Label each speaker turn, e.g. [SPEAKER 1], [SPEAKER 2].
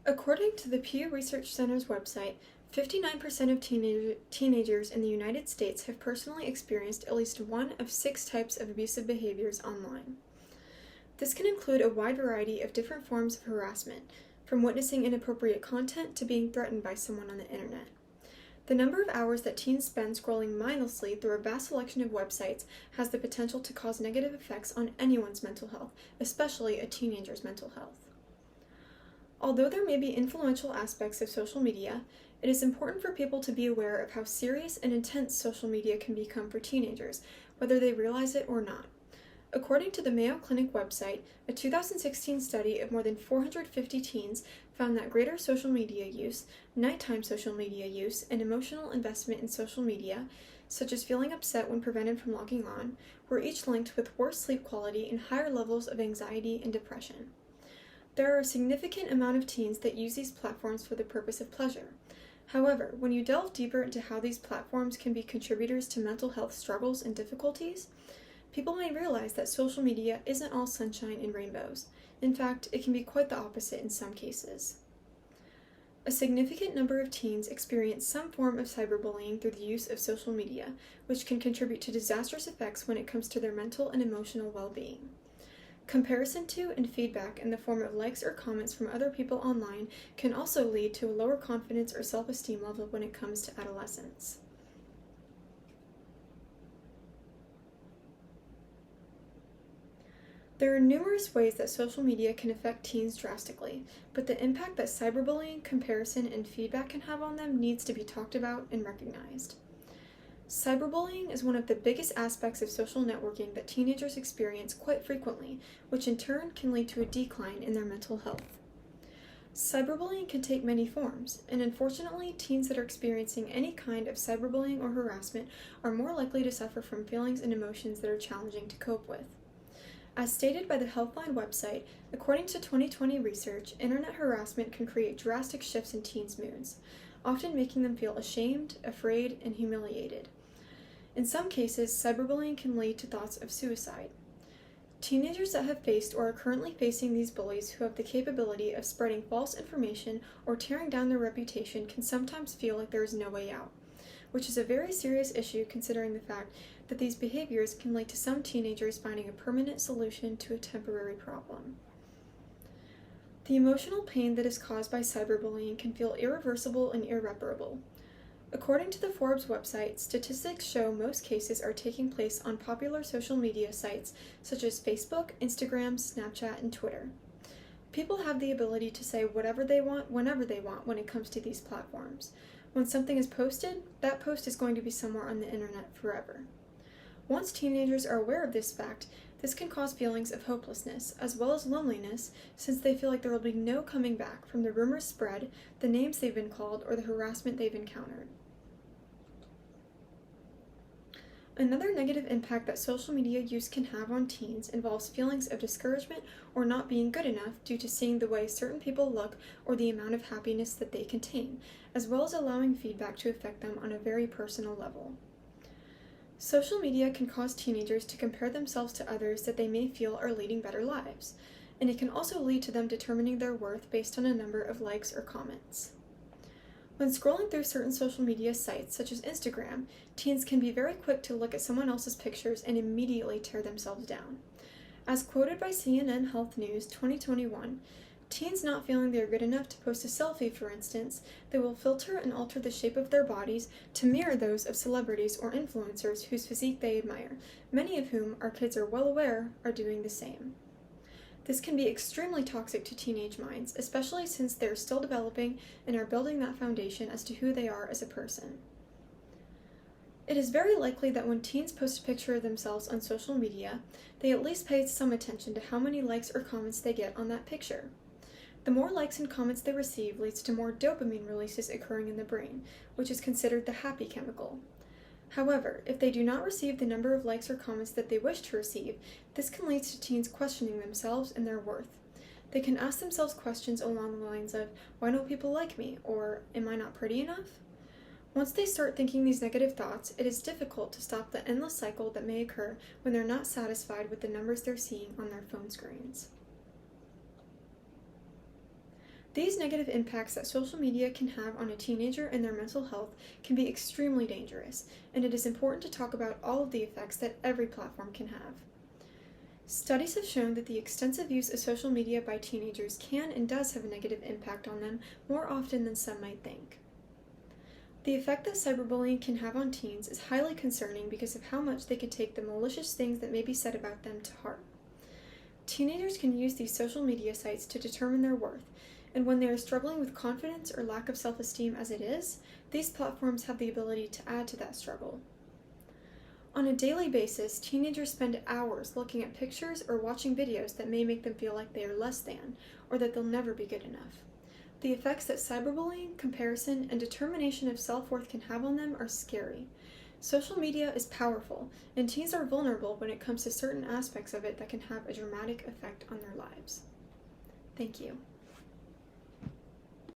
[SPEAKER 1] According to the Pew Research Center's website, 59% of teenagers in the United States have personally experienced at least one of 6 types of abusive behaviors online. This can include a wide variety of different forms of harassment, from witnessing inappropriate content to being threatened by someone on the internet. The number of hours that teens spend scrolling mindlessly through a vast selection of websites has the potential to cause negative effects on anyone's mental health, especially a teenager's mental health. Although there may be influential aspects of social media, it is important for people to be aware of how serious and intense social media can become for teenagers, whether they realize it or not. According to the Mayo Clinic website, a 2016 study of more than 450 teens found that greater social media use, nighttime social media use, and emotional investment in social media, such as feeling upset when prevented from logging on, were each linked with worse sleep quality and higher levels of anxiety and depression. There are a significant amount of teens that use these platforms for the purpose of pleasure. However, when you delve deeper into how these platforms can be contributors to mental health struggles and difficulties, people may realize that social media isn't all sunshine and rainbows. In fact, it can be quite the opposite in some cases. A significant number of teens experience some form of cyberbullying through the use of social media, which can contribute to disastrous effects when it comes to their mental and emotional well-being. Comparison to and feedback in the form of likes or comments from other people online can also lead to a lower confidence or self-esteem level when it comes to adolescence. There are numerous ways that social media can affect teens drastically, but the impact that cyberbullying, comparison, and feedback can have on them needs to be talked about and recognized. Cyberbullying is one of the biggest aspects of social networking that teenagers experience quite frequently, which in turn can lead to a decline in their mental health. Cyberbullying can take many forms, and unfortunately, teens that are experiencing any kind of cyberbullying or harassment are more likely to suffer from feelings and emotions that are challenging to cope with. As stated by the Healthline website, according to 2020 research, internet harassment can create drastic shifts in teens' moods, often making them feel ashamed, afraid, and humiliated. In some cases, cyberbullying can lead to thoughts of suicide. Teenagers that have faced or are currently facing these bullies who have the capability of spreading false information or tearing down their reputation can sometimes feel like there is no way out, which is a very serious issue considering the fact that these behaviors can lead to some teenagers finding a permanent solution to a temporary problem. The emotional pain that is caused by cyberbullying can feel irreversible and irreparable. According to the Forbes website, statistics show most cases are taking place on popular social media sites such as Facebook, Instagram, Snapchat, and Twitter. People have the ability to say whatever they want, whenever they want when it comes to these platforms. When something is posted, that post is going to be somewhere on the internet forever. Once teenagers are aware of this fact, this can cause feelings of hopelessness, as well as loneliness, since they feel like there will be no coming back from the rumors spread, the names they've been called, or the harassment they've encountered. Another negative impact that social media use can have on teens involves feelings of discouragement or not being good enough due to seeing the way certain people look or the amount of happiness that they contain, as well as allowing feedback to affect them on a very personal level. Social media can cause teenagers to compare themselves to others that they may feel are leading better lives, and it can also lead to them determining their worth based on a number of likes or comments. When scrolling through certain social media sites, such as Instagram, teens can be very quick to look at someone else's pictures and immediately tear themselves down. As quoted by CNN Health News 2021, teens not feeling they are good enough to post a selfie, for instance, they will filter and alter the shape of their bodies to mirror those of celebrities or influencers whose physique they admire, many of whom our kids are well aware are doing the same. This can be extremely toxic to teenage minds, especially since they are still developing and are building that foundation as to who they are as a person. It is very likely that when teens post a picture of themselves on social media, they at least pay some attention to how many likes or comments they get on that picture. The more likes and comments they receive leads to more dopamine releases occurring in the brain, which is considered the happy chemical. However, if they do not receive the number of likes or comments that they wish to receive, this can lead to teens questioning themselves and their worth. They can ask themselves questions along the lines of, why don't people like me? Or, am I not pretty enough? Once they start thinking these negative thoughts, it is difficult to stop the endless cycle that may occur when they're not satisfied with the numbers they're seeing on their phone screens. These negative impacts that social media can have on a teenager and their mental health can be extremely dangerous, and it is important to talk about all of the effects that every platform can have. Studies have shown that the extensive use of social media by teenagers can and does have a negative impact on them more often than some might think. The effect that cyberbullying can have on teens is highly concerning because of how much they can take the malicious things that may be said about them to heart. Teenagers can use these social media sites to determine their worth, and when they are struggling with confidence or lack of self-esteem as it is, these platforms have the ability to add to that struggle. On a daily basis, teenagers spend hours looking at pictures or watching videos that may make them feel like they are less than, or that they'll never be good enough. The effects that cyberbullying, comparison, and determination of self-worth can have on them are scary. Social media is powerful, and teens are vulnerable when it comes to certain aspects of it that can have a dramatic effect on their lives. Thank you.